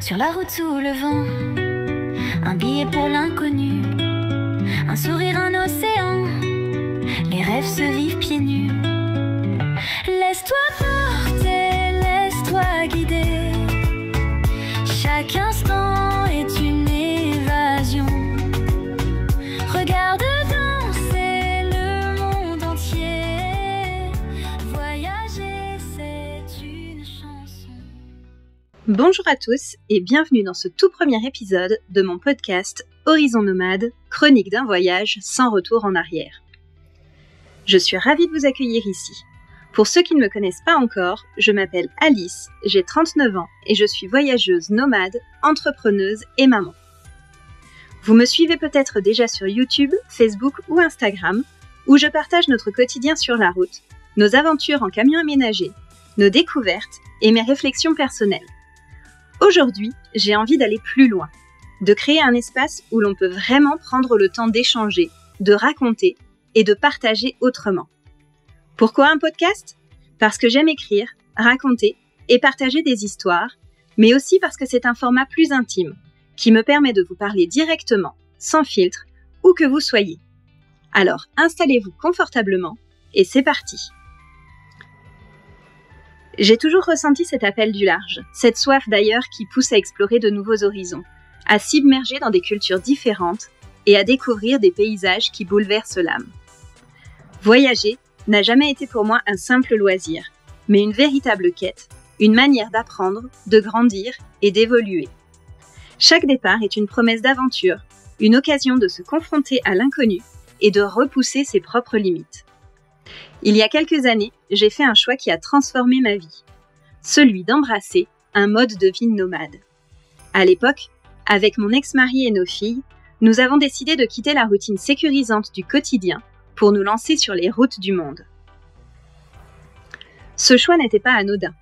Sur la route sous le vent, un billet pour l'inconnu, un sourire, un océan, les rêves se vivent pieds nus. Laisse-toi porter, laisse-toi guider, chaque instant est une évasion. Regarde danser le monde entier, voyager c'est une chanson. Bonjour à tous et bienvenue dans ce tout premier épisode de mon podcast Horizon Nomade, chronique d'un voyage sans retour en arrière. Je suis ravie de vous accueillir ici. Pour ceux qui ne me connaissent pas encore, je m'appelle Alice, j'ai 39 ans et je suis voyageuse nomade, entrepreneuse et maman. Vous me suivez peut-être déjà sur YouTube, Facebook ou Instagram, où je partage notre quotidien sur la route, nos aventures en camion aménagé, nos découvertes et mes réflexions personnelles. Aujourd'hui, j'ai envie d'aller plus loin, de créer un espace où l'on peut vraiment prendre le temps d'échanger, de raconter et de partager autrement. Pourquoi un podcast ? Parce que j'aime écrire, raconter et partager des histoires, mais aussi parce que c'est un format plus intime, qui me permet de vous parler directement, sans filtre, où que vous soyez. Alors installez-vous confortablement et c'est parti. J'ai toujours ressenti cet appel du large, cette soif d'ailleurs qui pousse à explorer de nouveaux horizons, à s'immerger dans des cultures différentes et à découvrir des paysages qui bouleversent l'âme. Voyager n'a jamais été pour moi un simple loisir, mais une véritable quête, une manière d'apprendre, de grandir et d'évoluer. Chaque départ est une promesse d'aventure, une occasion de se confronter à l'inconnu et de repousser ses propres limites. Il y a quelques années, j'ai fait un choix qui a transformé ma vie, celui d'embrasser un mode de vie nomade. À l'époque, avec mon ex-mari et nos filles, nous avons décidé de quitter la routine sécurisante du quotidien pour nous lancer sur les routes du monde. Ce choix n'était pas anodin.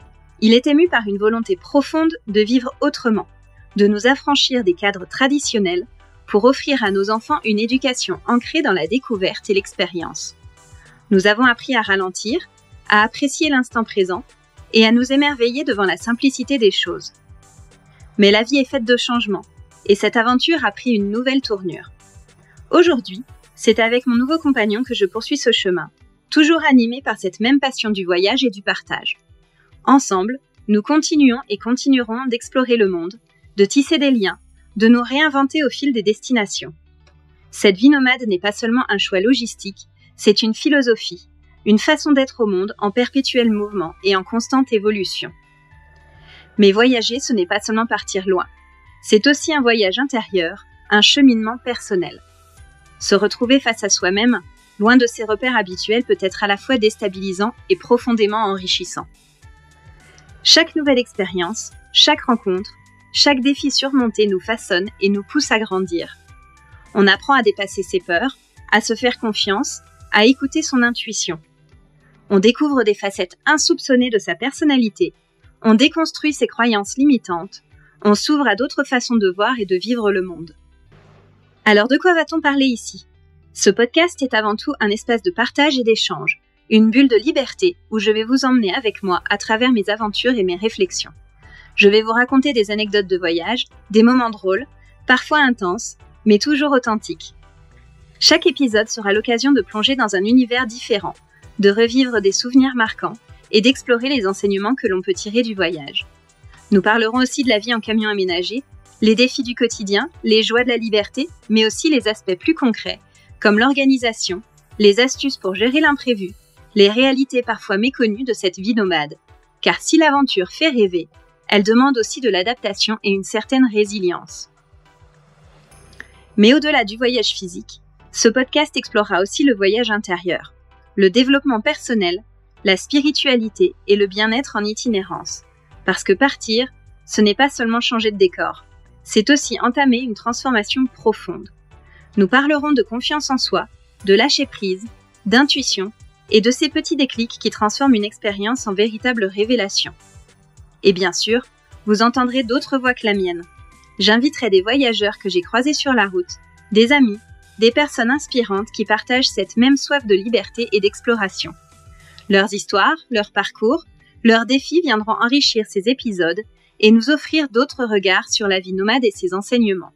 Il était mû par une volonté profonde de vivre autrement, de nous affranchir des cadres traditionnels pour offrir à nos enfants une éducation ancrée dans la découverte et l'expérience. Nous avons appris à ralentir, à apprécier l'instant présent et à nous émerveiller devant la simplicité des choses. Mais la vie est faite de changements et cette aventure a pris une nouvelle tournure. Aujourd'hui, c'est avec mon nouveau compagnon que je poursuis ce chemin, toujours animé par cette même passion du voyage et du partage. Ensemble, nous continuons et continuerons d'explorer le monde, de tisser des liens, de nous réinventer au fil des destinations. Cette vie nomade n'est pas seulement un choix logistique, c'est une philosophie, une façon d'être au monde en perpétuel mouvement et en constante évolution. Mais voyager, ce n'est pas seulement partir loin, c'est aussi un voyage intérieur, un cheminement personnel. Se retrouver face à soi-même, loin de ses repères habituels, peut être à la fois déstabilisant et profondément enrichissant. Chaque nouvelle expérience, chaque rencontre, chaque défi surmonté nous façonne et nous pousse à grandir. On apprend à dépasser ses peurs, à se faire confiance, à écouter son intuition. On découvre des facettes insoupçonnées de sa personnalité, on déconstruit ses croyances limitantes, on s'ouvre à d'autres façons de voir et de vivre le monde. Alors de quoi va-t-on parler ici ? Ce podcast est avant tout un espace de partage et d'échange, une bulle de liberté où je vais vous emmener avec moi à travers mes aventures et mes réflexions. Je vais vous raconter des anecdotes de voyage, des moments drôles, parfois intenses, mais toujours authentiques. Chaque épisode sera l'occasion de plonger dans un univers différent, de revivre des souvenirs marquants et d'explorer les enseignements que l'on peut tirer du voyage. Nous parlerons aussi de la vie en camion aménagé, les défis du quotidien, les joies de la liberté, mais aussi les aspects plus concrets, comme l'organisation, les astuces pour gérer l'imprévu, les réalités parfois méconnues de cette vie nomade. Car si l'aventure fait rêver, elle demande aussi de l'adaptation et une certaine résilience. Mais au-delà du voyage physique, ce podcast explorera aussi le voyage intérieur, le développement personnel, la spiritualité et le bien-être en itinérance. Parce que partir, ce n'est pas seulement changer de décor, c'est aussi entamer une transformation profonde. Nous parlerons de confiance en soi, de lâcher prise, d'intuition et de ces petits déclics qui transforment une expérience en véritable révélation. Et bien sûr, vous entendrez d'autres voix que la mienne. J'inviterai des voyageurs que j'ai croisés sur la route, des amis, des personnes inspirantes qui partagent cette même soif de liberté et d'exploration. Leurs histoires, leurs parcours, leurs défis viendront enrichir ces épisodes et nous offrir d'autres regards sur la vie nomade et ses enseignements.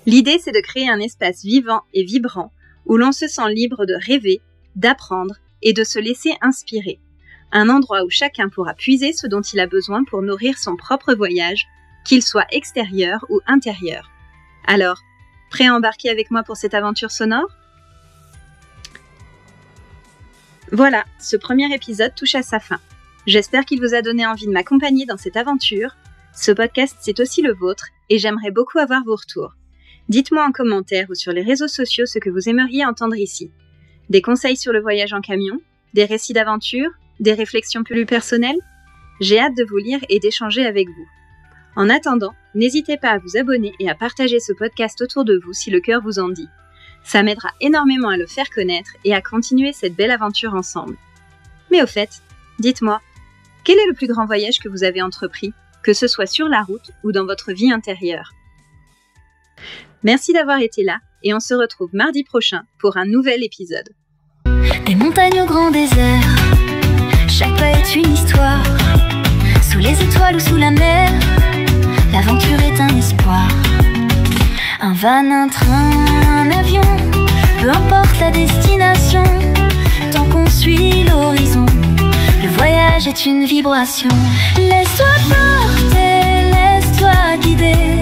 L'idée, c'est de créer un espace vivant et vibrant où l'on se sent libre de rêver, d'apprendre et de se laisser inspirer. Un endroit où chacun pourra puiser ce dont il a besoin pour nourrir son propre voyage, qu'il soit extérieur ou intérieur. Alors, prêt à embarquer avec moi pour cette aventure sonore ? Voilà, ce premier épisode touche à sa fin. J'espère qu'il vous a donné envie de m'accompagner dans cette aventure. Ce podcast, c'est aussi le vôtre et j'aimerais beaucoup avoir vos retours. Dites-moi en commentaire ou sur les réseaux sociaux ce que vous aimeriez entendre ici. Des conseils sur le voyage en camion, des récits d'aventure, des réflexions plus personnelles ? J'ai hâte de vous lire et d'échanger avec vous. En attendant, n'hésitez pas à vous abonner et à partager ce podcast autour de vous si le cœur vous en dit. Ça m'aidera énormément à le faire connaître et à continuer cette belle aventure ensemble. Mais au fait, dites-moi, quel est le plus grand voyage que vous avez entrepris, que ce soit sur la route ou dans votre vie intérieure ? Merci d'avoir été là et on se retrouve mardi prochain pour un nouvel épisode. Des montagnes au grand désert, chaque pas est une histoire. Sous les étoiles ou sous la mer, l'aventure est un espoir. Un van, un train, un avion, peu importe la destination, tant qu'on suit l'horizon, le voyage est une vibration. Laisse-toi porter, laisse-toi guider,